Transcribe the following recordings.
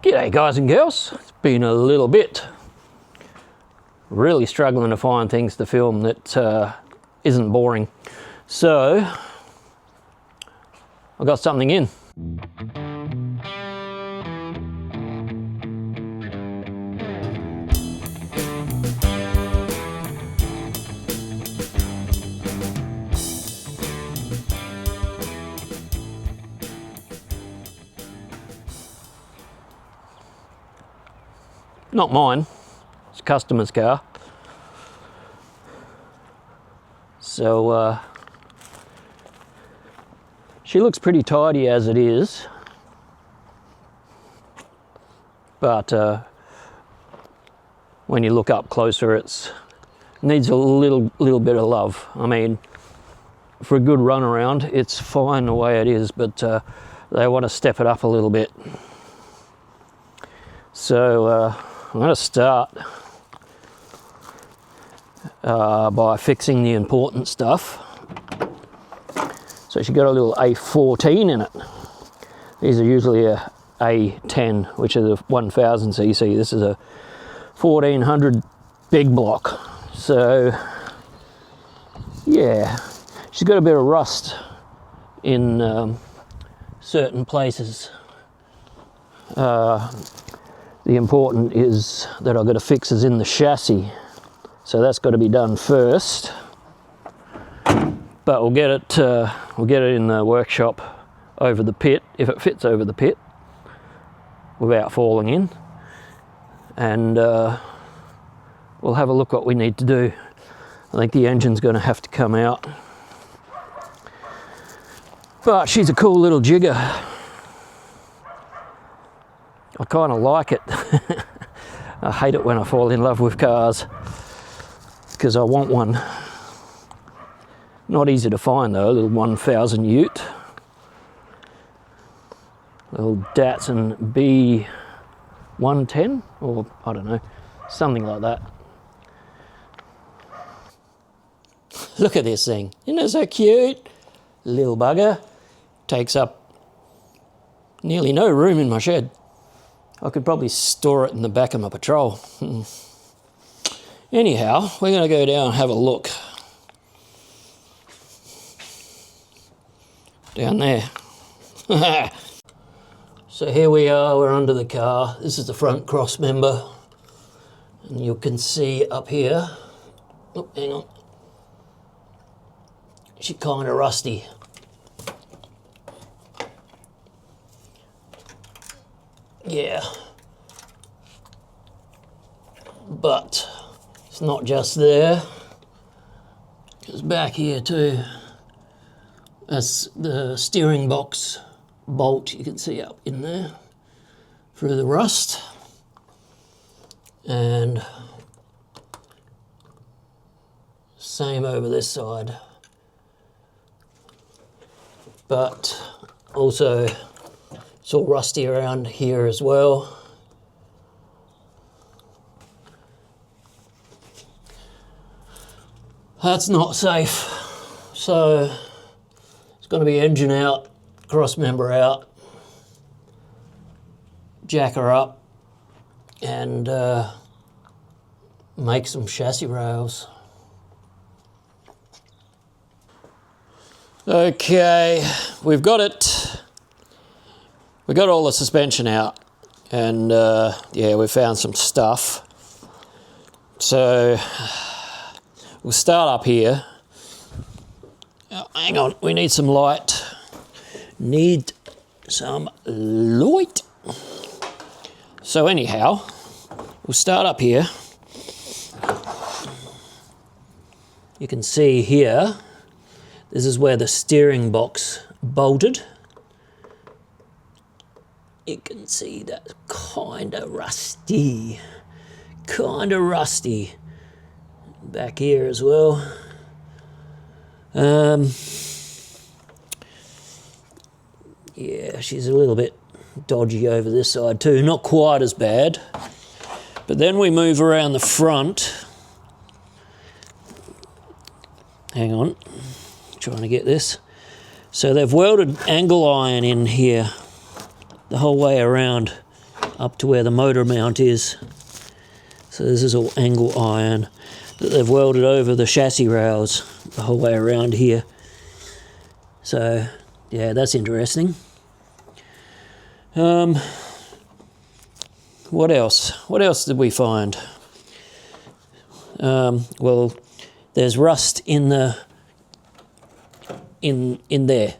G'day guys and girls, it's been a little bit. Really struggling to find things to film that isn't boring. So, I got something in. Not mine, it's a customer's car. So she looks pretty tidy as it is, but when you look up closer, it needs a little bit of love. I mean, for a good run around, it's fine the way it is, but they want to step it up a little bit. So I'm going to start by fixing the important stuff. So she got a little A14 in it. These are usually a A10, which is a 1000 cc. This is a 1400 big block. So yeah, she's got a bit of rust in certain places. The important is that I've got to fix is in the chassis. So that's got to be done first. But we'll get it in the workshop over the pit, if it fits over the pit, without falling in. And we'll have a look what we need to do. I think the engine's going to have to come out. But she's a cool little jigger. I kind of like it. I hate it when I fall in love with cars because I want one. Not easy to find though, a little 1000 ute. Little Datsun B20, or I don't know, something like that. Look at this thing, isn't it so cute? Little bugger, takes up nearly no room in my shed. I could probably store it in the back of my patrol. Anyhow, we're going to go down and have a look. Down there. So here we are, we're under the car. This is the front cross member. And you can see up here, oh, hang on. She's kind of rusty. Yeah, but it's not just there, it's back here too. That's the steering box bolt you can see up in there through the rust. And same over this side, but also it's all rusty around here as well. That's not safe. So it's going to be engine out, cross member out, jack her up, and make some chassis rails. Okay, we've got it. We got all the suspension out, and yeah, we found some stuff. So we'll start up here. Oh, hang on, we need some light. Need some light. So anyhow, we'll start up here. You can see here, this is where the steering box bolted. You can see that's kind of rusty. Back here as well. Yeah, she's a little bit dodgy over this side too. Not quite as bad. But then we move around the front. Hang on, trying to get this. So they've welded angle iron in here the whole way around up to where the motor mount is. So this is all angle iron that they've welded over the chassis rails the whole way around here. So yeah, that's interesting. What else? What else did we find? Well, there's rust in the in the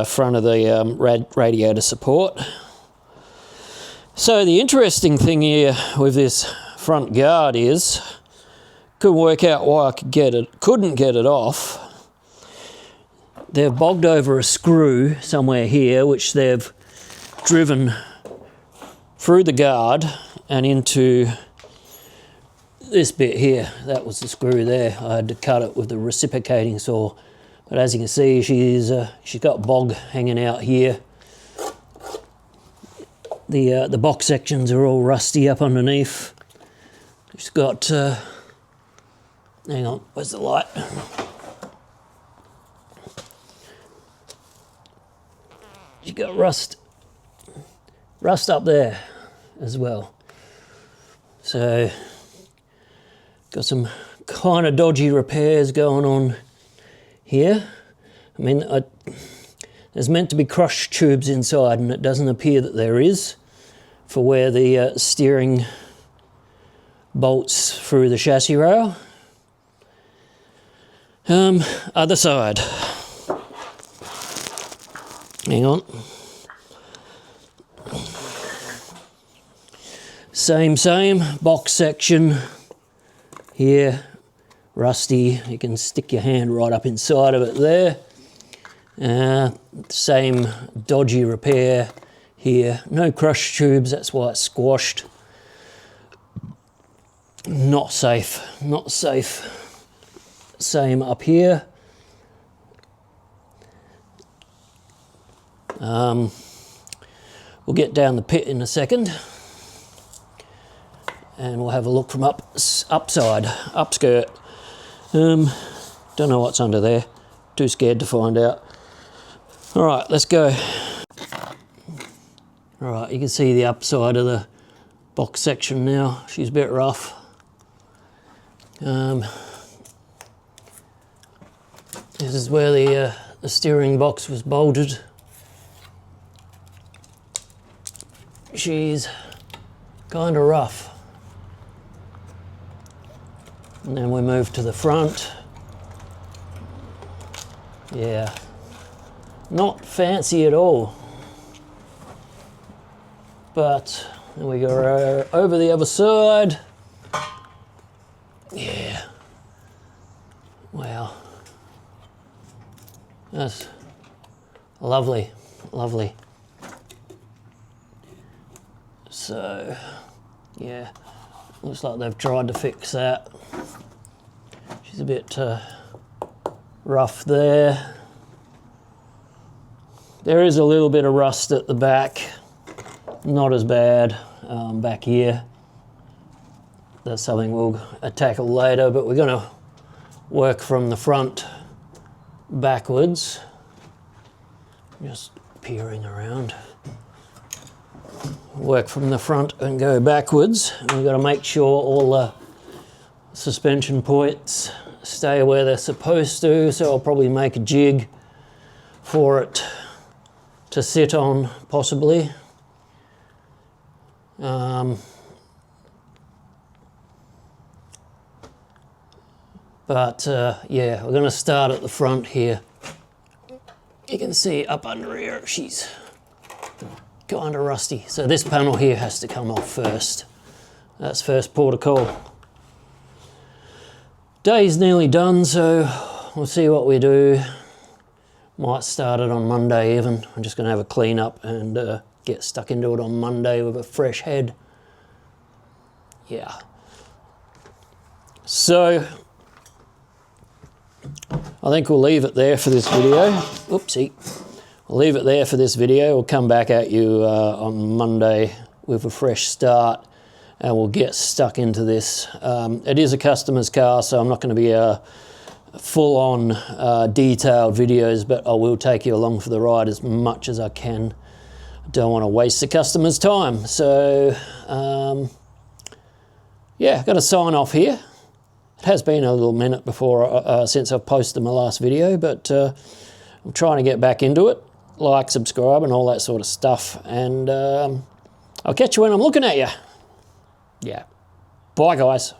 front of the radiator support. So the interesting thing here with this front guard is, couldn't work out why I couldn't get it off. They've bogged over a screw somewhere here, which they've driven through the guard and into this bit here. That was the screw there. I had to cut it with the reciprocating saw. But as you can see, she's got bog hanging out here. The box sections are all rusty up underneath. She's got, hang on, where's the light? She's got rust up there as well. So, got some kind of dodgy repairs going on here. I mean, there's meant to be crush tubes inside, and it doesn't appear that there is, for where the steering bolts through the chassis rail. Other side. Hang on. Same, box section here, rusty. You can stick your hand right up inside of it there. Same dodgy repair here. No crush tubes, that's why it's squashed. Not safe, not safe. Same up here. We'll get down the pit in a second, and we'll have a look from upside, upskirt. Don't know what's under there. Too scared to find out. All right, let's go. All right, you can see the upside of the box section now. She's a bit rough. This is where the steering box was bolted. She's kind of rough. And then we move to the front. Yeah, not fancy at all. But then we go over the other side. Yeah. Wow. That's lovely, lovely. So, yeah, looks like they've tried to fix that. She's a bit rough there. There is a little bit of rust at the back, not as bad back here. That's something we'll tackle later, but we're going to work from the front backwards. Just peering around. Work from the front and go backwards. And we've got to make sure all the suspension points stay where they're supposed to, so I'll probably make a jig for it to sit on, possibly. But yeah, we're going to start at the front here. You can see up under here, she's kind of rusty. So this panel here has to come off first. That's first port of call. Day's nearly done, so we'll see what we do. Might start it on Monday even. I'm just going to have a clean up and get stuck into it on Monday with a fresh head. Yeah. So I think we'll leave it there for this video. Oopsie. We'll leave it there for this video. We'll come back at you on Monday with a fresh start, and we'll get stuck into this. It is a customer's car, so I'm not going to be full-on detailed videos, but I will take you along for the ride as much as I can. don't want to waste the customer's time. So, yeah, got to sign off here. It has been a little minute before since I've posted my last video, but I'm trying to get back into it. Like, subscribe, and all that sort of stuff. And I'll catch you when I'm looking at you. Yeah. Bye, guys.